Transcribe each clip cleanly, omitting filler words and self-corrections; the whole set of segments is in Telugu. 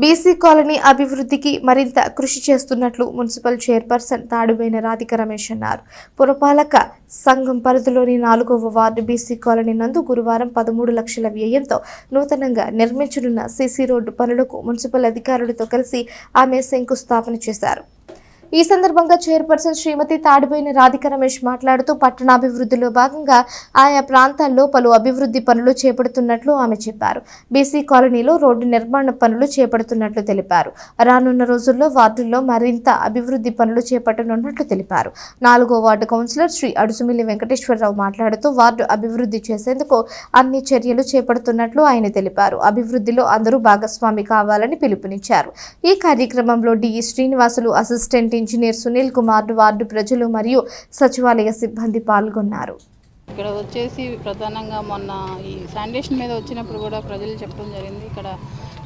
బీసీ కాలనీ అభివృద్ధికి మరింత కృషి చేస్తున్నట్లు మున్సిపల్ చైర్పర్సన్ తాడుబోయిన రాధిక రమేష్ అన్నారు. పురపాలక సంఘం పరిధిలోని 4వ వార్డు బీసీ కాలనీ నందు గురువారం 13 లక్షల వ్యయంతో నూతనంగా నిర్మించనున్న సీసీ రోడ్డు పనులకు మున్సిపల్ అధికారులతో కలిసి ఆమె శంకుస్థాపన చేశారు. ఈ సందర్భంగా చైర్పర్సన్ శ్రీమతి తాడిబోయిన రాధిక రమేష్ మాట్లాడుతూ పట్టణాభివృద్ధిలో భాగంగా ఆయా ప్రాంతాల్లో పలు అభివృద్ధి పనులు చేపడుతున్నట్లు ఆమె చెప్పారు. బీసీ కాలనీలో రోడ్డు నిర్మాణ పనులు చేపడుతున్నట్లు తెలిపారు. రానున్న రోజుల్లో వార్డుల్లో మరింత అభివృద్ధి పనులు చేపట్టనున్నట్లు తెలిపారు. 4వ వార్డు కౌన్సిలర్ శ్రీ అడుసుమిల్లి వెంకటేశ్వరరావు మాట్లాడుతూ వార్డు అభివృద్ధి చేసేందుకు అన్ని చర్యలు చేపడుతున్నట్లు ఆయన తెలిపారు. అభివృద్ధిలో అందరూ భాగస్వామి కావాలని పిలుపునిచ్చారు. ఈ కార్యక్రమంలో DE Srinivasulu, assistant engineer Sunil Kumar, ward ప్రజలు మరియు సచివాలయ సిబ్బంది పాల్గొన్నారు. ఇక్కడ వచ్చేసి ప్రధానంగా మొన్న ఈ శానిటేషన్ మీద వచ్చినప్పుడు కూడా ప్రజలు చెప్పడం జరిగింది. ఇక్కడ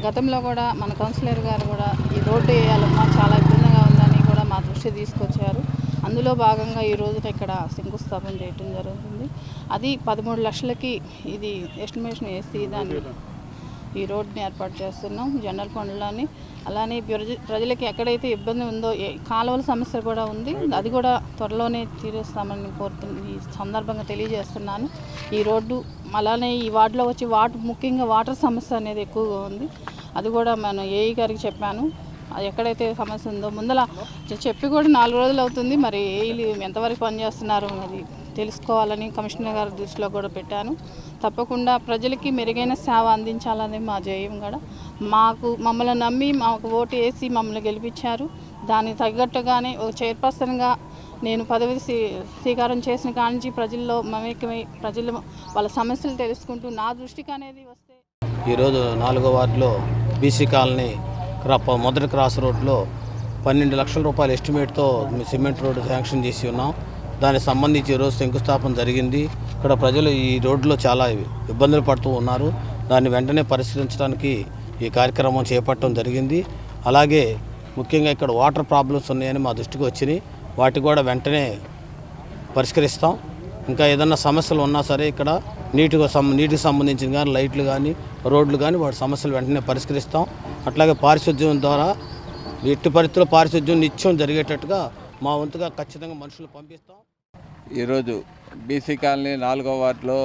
గతంలో కూడా మన కౌన్సిలర్ గారు కూడా ఈ రోడ్డు వేయాలమ్మా చాలా ఇబ్బందిగా ఉందని కూడా మా దృష్టి తీసుకొచ్చారు. అందులో భాగంగా ఈ రోజున ఇక్కడ శంకుస్థాపన చేయడం జరుగుతుంది. అది 13 లక్షలకి ఇది ఎస్టిమేషన్ వేసి దాన్ని ఈ రోడ్ని ఏర్పాటు చేస్తున్నాం జనరల్ ఫండ్లోని. అలానే ప్రజలకి ఎక్కడైతే ఇబ్బంది ఉందో కాలువల సమస్య కూడా ఉంది, అది కూడా త్వరలోనే తీరుస్తామని కోరుతున్న ఈ సందర్భంగా తెలియజేస్తున్నాను. ఈ రోడ్డు అలానే ఈ వార్డులో వచ్చి ముఖ్యంగా వాటర్ సమస్య అనేది ఎక్కువగా ఉంది. అది కూడా మనం ఏఈ గారికి చెప్పాను. అది ఎక్కడైతే సమస్య ఉందో ముందల చెప్పి కూడా 4 రోజులు అవుతుంది. మరి ఏఈలు ఎంతవరకు పనిచేస్తున్నారు అది తెలుసుకోవాలని కమిషనర్ గారి దృష్టిలో కూడా పెట్టాను. తప్పకుండా ప్రజలకి మెరుగైన సేవ అందించాలని మా ధ్యేయం కూడా. మమ్మల్ని నమ్మి మాకు ఓటు వేసి మమ్మల్ని గెలిపించారు. దానికి తగ్గట్టుగానే ఒక చైర్పర్సన్గా నేను పదవి స్వీకారం చేసిన కానించి ప్రజల్లో మమేకమై ప్రజలు వాళ్ళ సమస్యలు తెలుసుకుంటూ నా దృష్టికి అనేది వస్తే ఈరోజు 4వ వార్డులో బీసీ కాలనీ మొదటి క్రాస్ రోడ్లో 12 లక్షల రూపాయల ఎస్టిమేట్తో సిమెంట్ రోడ్డు శాంక్షన్ చేసి ఉన్నాం. దానికి సంబంధించి ఈరోజు శంకుస్థాపన జరిగింది. ఇక్కడ ప్రజలు ఈ రోడ్లో చాలా ఇబ్బందులు పడుతూ ఉన్నారు. దాన్ని వెంటనే పరిశీలించడానికి ఈ కార్యక్రమం చేపట్టడం జరిగింది. అలాగే ముఖ్యంగా ఇక్కడ వాటర్ ప్రాబ్లమ్స్ ఉన్నాయని మా దృష్టికి వచ్చినాయి. వాటి కూడా వెంటనే పరిష్కరిస్తాం. ఇంకా ఏదన్నా సమస్యలు ఉన్నా సరే ఇక్కడ నీటికి సంబంధించిన కానీ లైట్లు కానీ రోడ్లు కానీ వాటి సమస్యలు వెంటనే పరిష్కరిస్తాం. అట్లాగే పారిశుద్ధ్యం ద్వారా ఎట్టి పరిస్థితుల్లో పారిశుద్ధ్యం నిత్యం జరిగేటట్టుగా మా వంతుగా ఖచ్చితంగా మనుషులు పంపిస్తాం. ఈరోజు బీసీ కాలనీ 4వ వార్డులో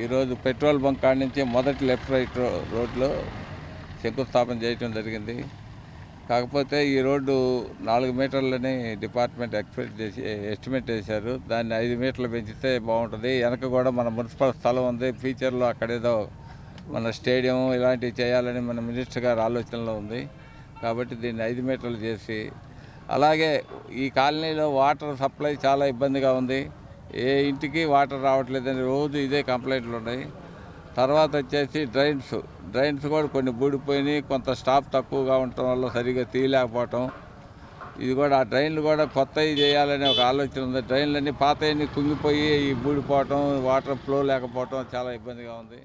ఈరోజు పెట్రోల్ బంక్ కాడి నుంచి మొదటి లెఫ్ట్ రైట్ రోడ్లో శంకుస్థాపన చేయడం జరిగింది. కాకపోతే ఈ రోడ్డు 4 మీటర్లని డిపార్ట్మెంట్ ఎస్టిమేట్ చేశారు. దాన్ని 5 మీటర్లు పెంచితే బాగుంటుంది. వెనక కూడా మన మున్సిపల్ స్థలం ఉంది. ఫ్యూచర్లో అక్కడేదో మన స్టేడియం ఇలాంటివి చేయాలని మన మినిస్టర్ గారి ఆలోచనలో ఉంది. కాబట్టి దీన్ని 5 మీటర్లు చేసి, అలాగే ఈ కాలనీలో వాటర్ సప్లై చాలా ఇబ్బందిగా ఉంది. ఏ ఇంటికి వాటర్ రావట్లేదని రోజు ఇదే కంప్లైంట్లు ఉన్నాయి. తర్వాత వచ్చేసి డ్రైన్స్ కూడా కొన్ని బూడిపోయినాయి. కొంత స్టాఫ్ తక్కువగా ఉండటం వల్ల సరిగ్గా తీయలేకపోవటం. ఇది కూడా ఆ డ్రైన్లు కూడా కొత్తవి చేయాలనే ఒక ఆలోచన ఉంది. డ్రైన్లన్నీ పాతవన్నీ కుంగిపోయి ఈ బూడిపోవటం, వాటర్ ఫ్లో లేకపోవటం చాలా ఇబ్బందిగా ఉంది.